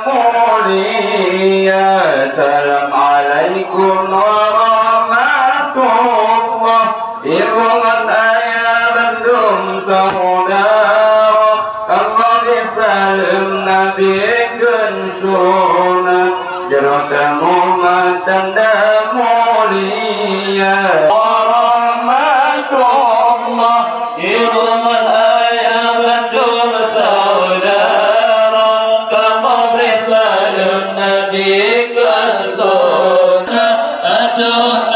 mulia. Assalamualaikum warahmatullah. Ibu ayah Bandung saudara, kalau disalim Nabi ken sunat, jero temu tanda mulia. Warahmatullah. Ibu ayah Bandung saudara, kalau disalim Nabi ken sunat, aduh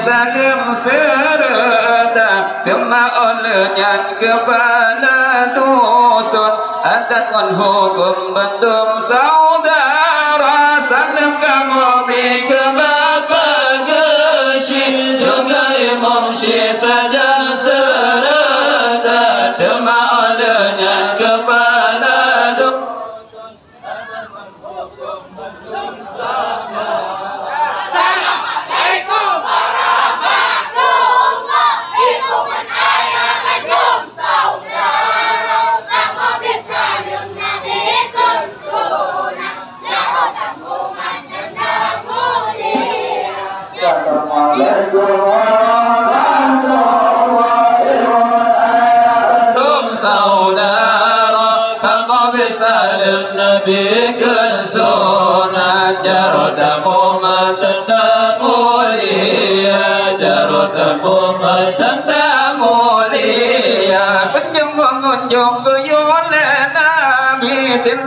salim serta kema olehnya kepala dusun adat kon hukum Bandung saudara. Salim kamu bi ke bapa geshi juga imam si saja serta kema olehnya kepala dusun adat kon hukum Bandung saudara. Nabi kesunat jarotamu matanda mulia, jarotamu matanda mulia. Kunjung mengunjung ke yole Nabi sin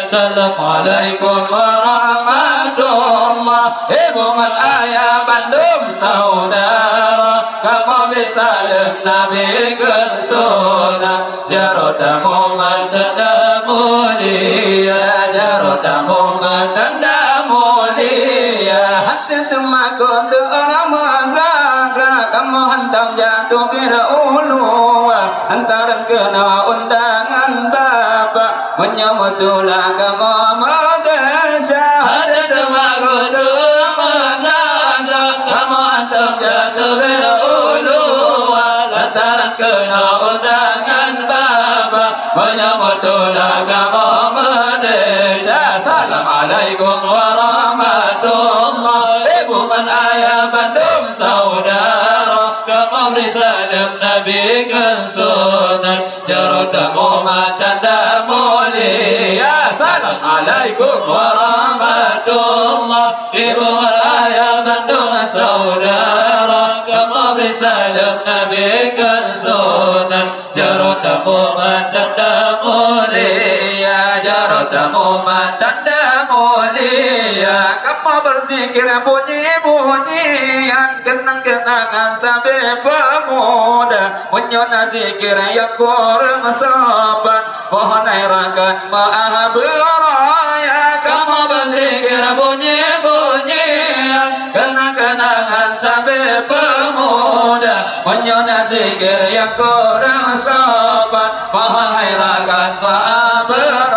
Assalamualaikum warahmatullah. Ibu ayah Bandung saudara, kamu bisalim Nabi kesunat, jarotamu matanda mulia, jarotamu matanda mulia. Hati temaku orang mengra, kamu hantam jatuh bila ulu, antaran kena undangan bapak menyambutlah kamu madasya. Hati temaku orang mengra, kamu hantam jatuh bila ulu, antaran kena undangan bapak menyambutlah kamu madasya. Assalamualaikum warahmatullah. Ibu ayah Bandung saudara, kamu risalah Nabi kesunat, jarotamu matanda mulia. Assalamualaikum warahmatullah. Ibu ayah Bandung saudara, kamu risalah Nabi kesunat, jarotamu matanda mulia, jarotamu matanda mulia. Kamu berzikir bunyi-bunyian, kenang-kenangan sampai pemuda, menyona zikir yang kurang sopan, pohon airakan maaf beraya. Kamu berzikir bunyi-bunyian, kenang-kenangan sampai pemuda, menyona zikir yang kurang sopan, pohon airakan maaf beraya.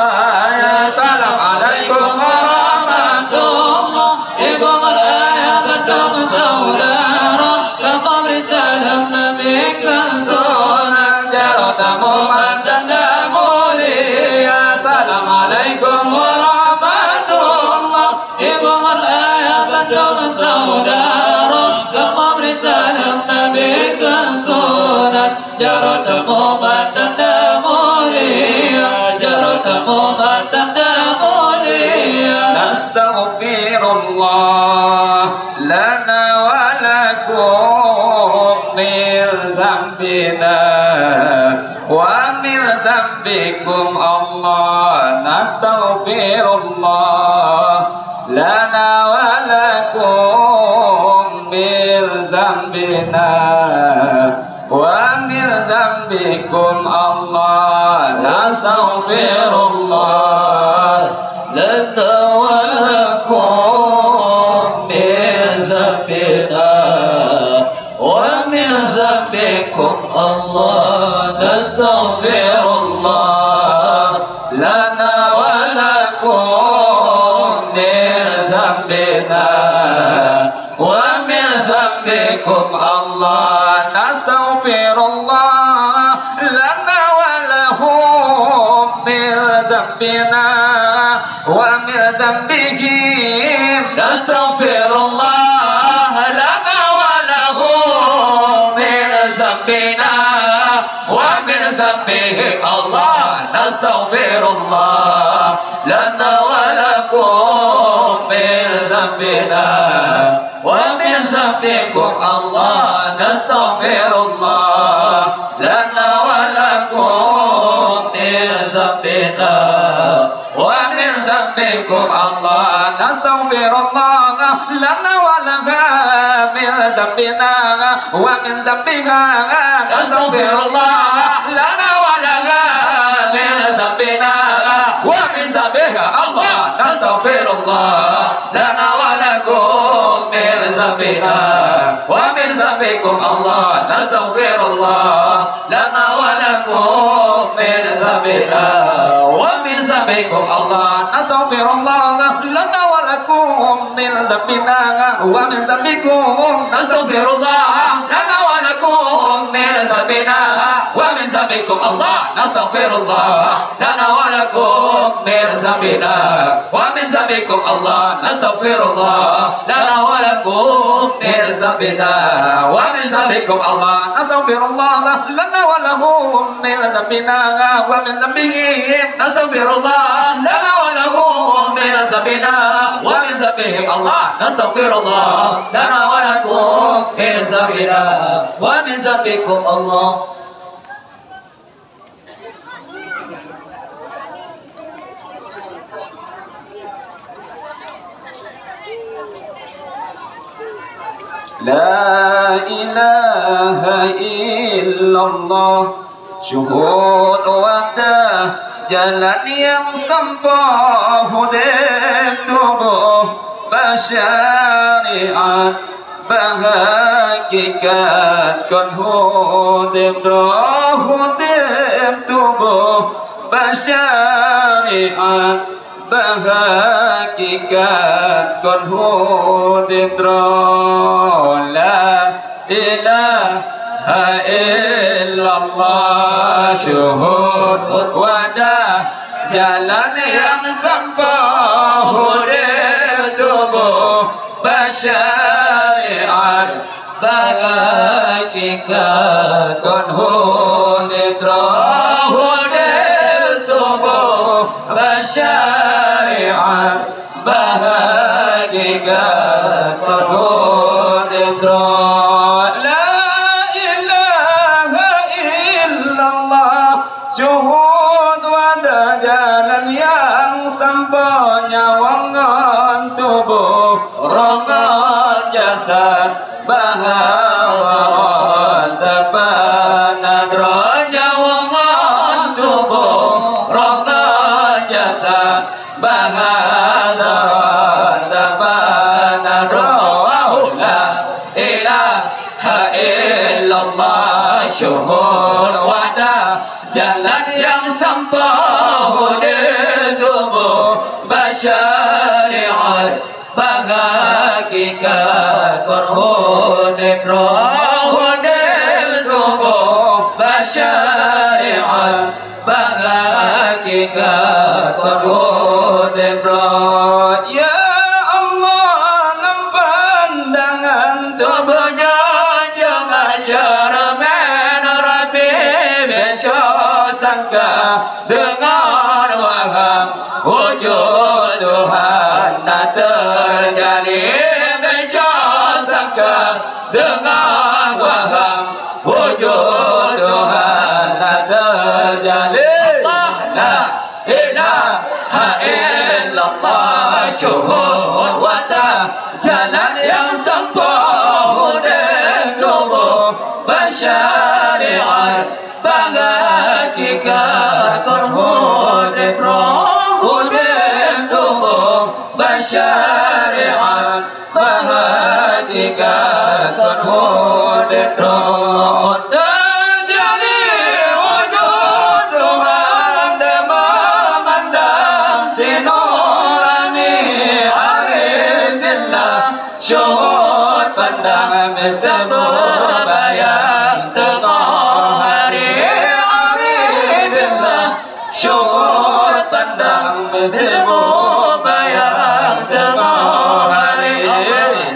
dong saudara, kamu beri salam Nabi ke sunat. Jaratamu tanda mulia, jaratamu tanda mulia. Nastaghfirullah lana wa lakum min zambina wa min zambikum Allah. Nastaghfirullah lana wa lakum min zambina wa min zambikum Allah. Nastaghfirullah lana wa lakum min zambina wa min zambikum Allah. Nastaghfirullah lana wa lakum min zambina wa min zambikum Allah. Nastaghfirullah lana wa lahum min zambina wa min zambihim. Nastaghfirullah lana wa lahum min zambina wa min zambihim Allah. Nastaghfirullah lana wa lakum min zambina wa min zambikum Allah. Nastaghfirullah lana wa lakum min zambina wa min zambikum Allah. Nastaghfirullah lana wa laha min zambina wa min zambiha. Nastaghfirullah lana wa laha min zambina wa min zambiha Allah. Nastaghfirullah lana wa lakum min zambina wa min zambikum Allah. Nastaghfirullah lana wa lakum min zambina wa min zambikum Allah. Nastaghfirullah lana wa lakum min zambina wa min zambikum. Nastaghfirullah lana wa lakum min zambina wa min zambikum Allah. Nastaghfirullah lana wa lakum min zambina wa min zambikum Allah. Nastaghfirullah lana wa lakum min zambina wa min zambikum Allah. Nastaghfirullah lana wa lahum min zambina wa min zambihim. Nastaghfirullah lana wa lahum min zambina wa min zambihim Allah. Nastaghfirullah lana wa lakum min zambina wa min zambikum Allah. La ilaha illallah, syuhud wadah jalan yang sampai hudib tubuh bersyariat berhakikat kon hudib roh hudib tubuh bersyariat berhakikat kon hudib roh. La ilaha illallah, syuhud wadah jalan yang sampai hudib tubuh bersyariat berhakikat kon hudib roh hudib tubuh bersyariat berhakikat kon hudib roh. La ilaha illallah, syuhud wadah jalan yang sampai nyawangan tubuh rongan jasad bahawa tabanad nyawangan tubuh rongan jasad bahawa tabanad. La ilaha illallah, syuhud wadah jalan yang sampai hudib tubuh bersyariat berhakikat kon hudib roh hudib tubuh bersyariat berhakikat kon hudib roh. Ya Allah nampak tak terjalin Bencong sangka dengan waham wujud Tuhan tak terjalin. La ilaha illallah syuhud wadah jalan yang sempurna dan tubuh bersyariat bahagikan kurhud roh dan tubuh bersyariat bahagikan kurhud roh terjadi wujud Tuhan dan memandang sinurani arif billah syuhud pandang semua bayang tengah hari arif billah syuhud pandang semua bayang tengah hari.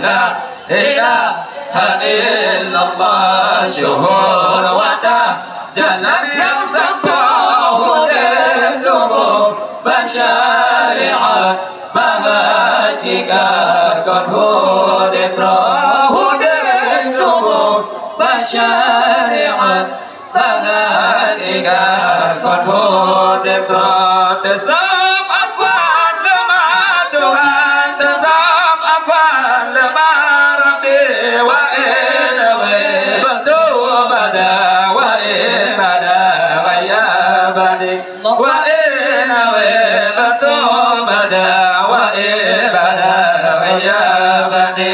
La ilaha illallah syuhud wadah jalan yang sempurna dan tubuh bersyariat bahagikan kurhud roh dan tubuh bersyariat bahagikan kurhud roh tersam afwan lemah Tuhan tersam afwan lemah Rabbi wa inawi betul bada wa inbada wa ya bani wa inawi betul bada wa inbada wa ya bani.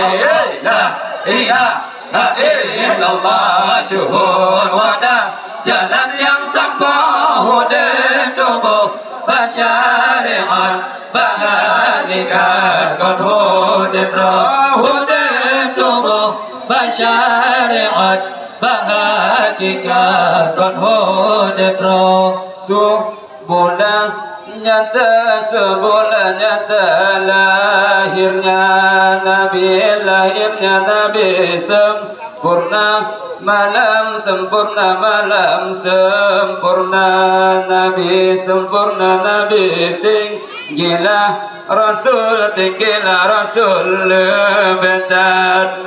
La ilaha illallah syuhud wadah jalan yang sempurna dan tubuh bersyariat bahagikan kurhud roh dan tubuh bersyariat bahagikan kurhud roh. Sebulan nyata lahirnya Nabi sempurna malam sempurna Nabi sempurna Nabi tinggilah Rasul lebetan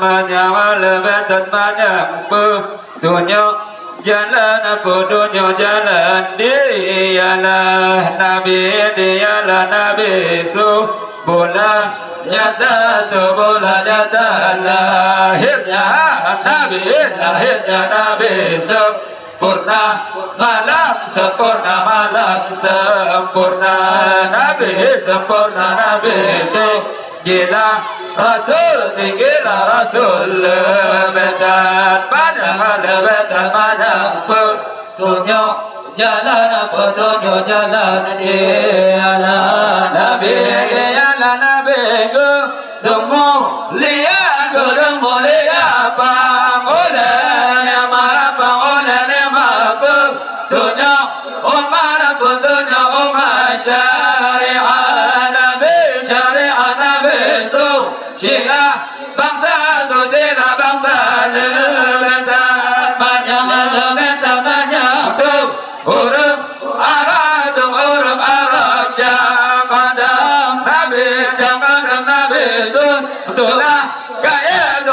banyak petunjuk jalan jalan dialah Nabi sebulan nyata lahirnya Nabi sempurna malam sempurna Nabi sempurna Nabi gila Rasul tinggilah Rasul lebetan banyak petunjuk jalan dialah Nabi gedung mulia panggilan petunjuk umat syariat Nabi sucilah bangsa sucilah bangsa lebetan banyak huruf Arab jangan Nabi tulah kaya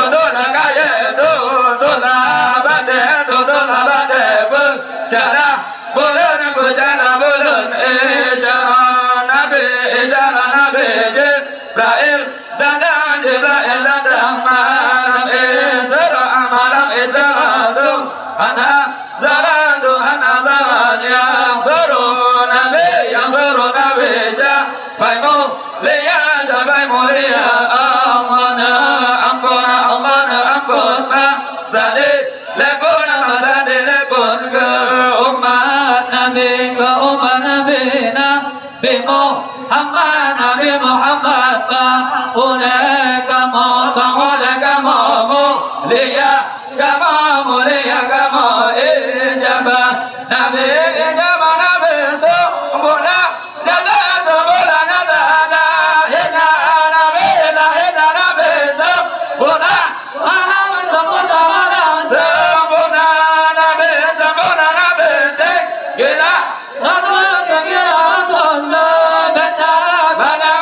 bade syarah bulan Nabi Jibril datang malam Isra anak zaran yang seru Nabi sampai mulia Allah ampun masadi lepun ke umat Nabi Nabi Muhammad bangunlah kamu mulia kamu ijabah Nabi sempurna nyata Nabi sempurna Nabi tinggilah Rasul lebetan banyak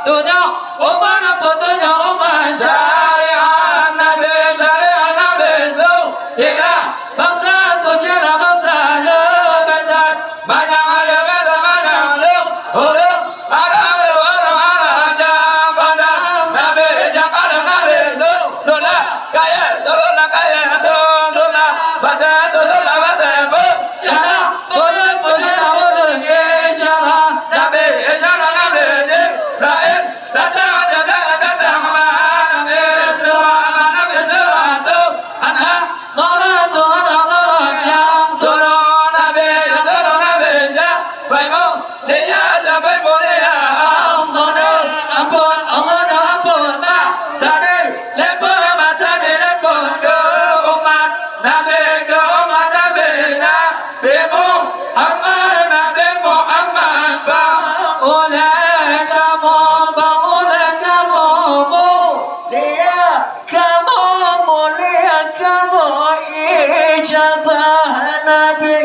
tunya umat putunya umat syariat Nabi Zu jika bangsa suci dan bangsa lebentar banyak ada beza banyak huruf ada jam pada Nabi Jakarta Nabi Zu dola kaya dola pada dola pada bercana boleh bercana boleh insyaallah Nabi Raid datang Nabi Surat anak Allah yang suruh Nabi Baimu dia sampai boleh Allah ampun mak sadi lepur masa di lepur ke umat Nabi Nabi Muhammad bangulah kamu mulia kamu ijabah Nabi